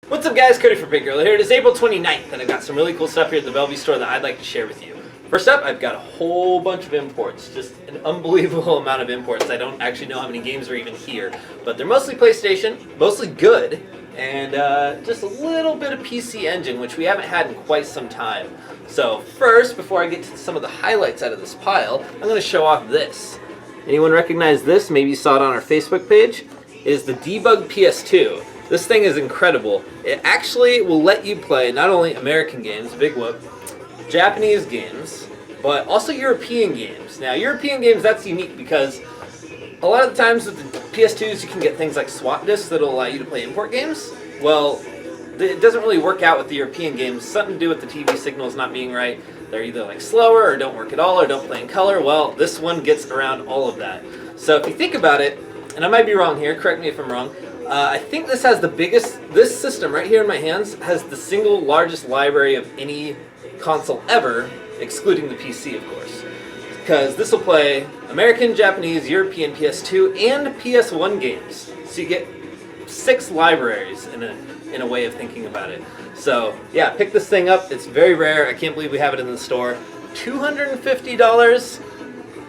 What's up guys, Cody from Big Gorilla here. It is April 29th and I've got some really cool stuff here at the Bellevue store that I'd like to share with you. First up, I've got a whole bunch of imports, just an unbelievable amount of imports. I don't actually know how many games are even here, but they're mostly PlayStation, mostly good, and just a little bit of PC Engine, which we haven't had in quite some time. So first, before I get to some of the highlights out of this pile, I'm going to show off this. Anyone recognize this? Maybe you saw it on our Facebook page. It is the Debug PS2. This thing is incredible. It actually will let you play not only American games, big whoop, Japanese games, but also European games. Now, European games, that's unique because a lot of the times with the PS2s, you can get things like swap disks that'll allow you to play import games. Well, it doesn't really work out with the European games. Something to do with the TV signals not being right. They're either like slower or don't work at all or don't play in color. Well, this one gets around all of that. So if you think about it, and I might be wrong here, correct me if I'm wrong, I think this has the biggest, this system right here in my hands has the single largest library of any console ever, excluding the PC of course. Because this will play American, Japanese, European, PS2, and PS1 games. So you get 6 libraries in a way of thinking about it. So yeah, pick this thing up. It's very rare. I can't believe we have it in the store. $250.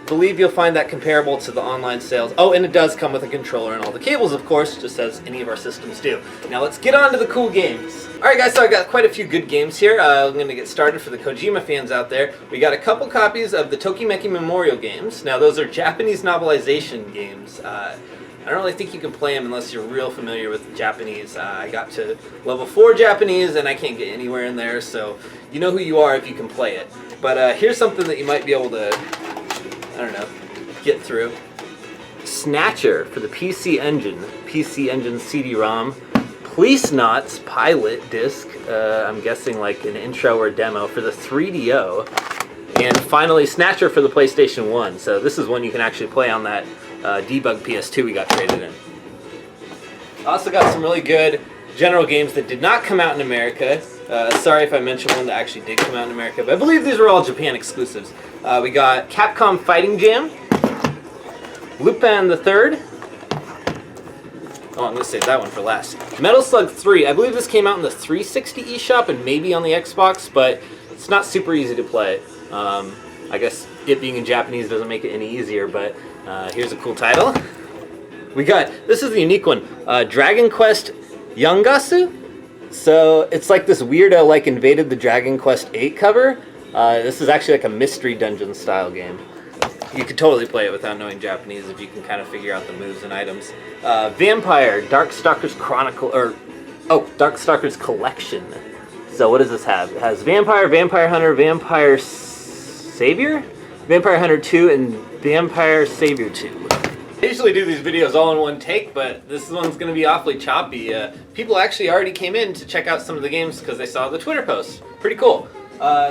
Believe you'll find that comparable to the online sales. Oh, and it does come with a controller and all the cables, of course, just as any of our systems do. Now let's get on to the cool games. Alright guys, so I've got quite a few good games here. I'm going to get started for the Kojima fans out there. We got a couple copies of the Tokimeki Memorial games. Now those are Japanese novelization games. I don't really think you can play them unless you're real familiar with Japanese. I got to level 4 Japanese and I can't get anywhere in there, so you know who you are if you can play it. But here's something that you might be able to, I don't know, get through. Snatcher for the PC Engine CD-ROM. Policenauts Pilot disc, I'm guessing like an intro or demo for the 3DO. And finally Snatcher for the PlayStation 1. So this is one you can actually play on that Debug PS2 we got traded in. Also got some really good general games that did not come out in America. Sorry if I mentioned one that actually did come out in America, but I believe these were all Japan exclusives. We got Capcom Fighting Jam, Lupin the Third. Oh, I'm going to save that one for last. Metal Slug 3. I believe this came out in the 360 eShop and maybe on the Xbox, but it's not super easy to play. I guess it being in Japanese doesn't make it any easier, but here's a cool title. We got, this is the unique one, Dragon Quest Yangasu. So it's like this weirdo like invaded the Dragon Quest 8 cover. This is actually like a mystery dungeon style game. You could totally play it without knowing Japanese if you can kind of figure out the moves and items. Vampire, Darkstalkers Chronicle, or Darkstalkers Collection. So what does this have? It has Vampire, Vampire Hunter, Vampire Savior, Vampire Hunter 2, and Vampire Savior 2. I usually do these videos all in one take, but this one's going to be awfully choppy. People actually already came in to check out some of the games because they saw the Twitter post. Pretty cool.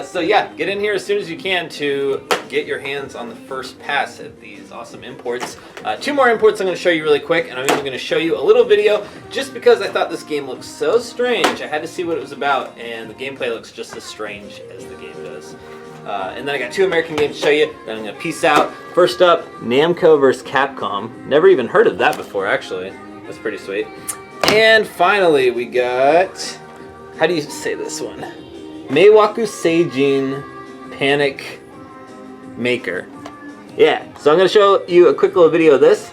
So yeah, get in here as soon as you can to get your hands on the first pass at these awesome imports. 2 more imports I'm going to show you really quick, and I'm even going to show you a little video just because I thought this game looked so strange. I had to see what it was about, and the gameplay looks just as strange as the game does. And then I got 2 American games to show you, then I'm going to peace out. First up, Namco vs. Capcom. Never even heard of that before, actually. That's pretty sweet. And finally, we got, how do you say this one? Meiwaku Seijin Panic Maker. Yeah, so I'm going to show you a quick little video of this.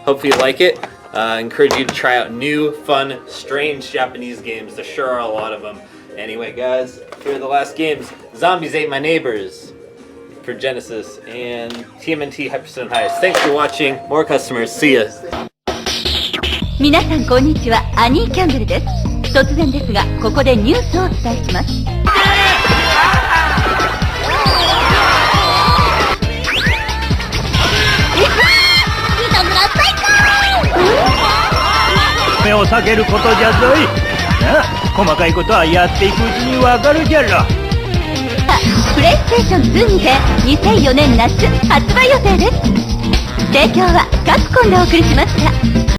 Hopefully you like it. I encourage you to try out new, fun, strange Japanese games. There sure are a lot of them. Anyway, guys, here are the last games. Zombies Ate My Neighbors for Genesis and TMNT Hyperstone Heist. Thanks for watching. More customers. See ya. 皆さんこんにちは、アニーキャンドルです。突然ですが、ここでニュースをお伝えします。目を避けることじゃぞい。なあ、細かいことはやっていくうちにわかるじゃろ。プレイステーション2にて2004年夏発売予定です。提供はカプコンでお送りしました。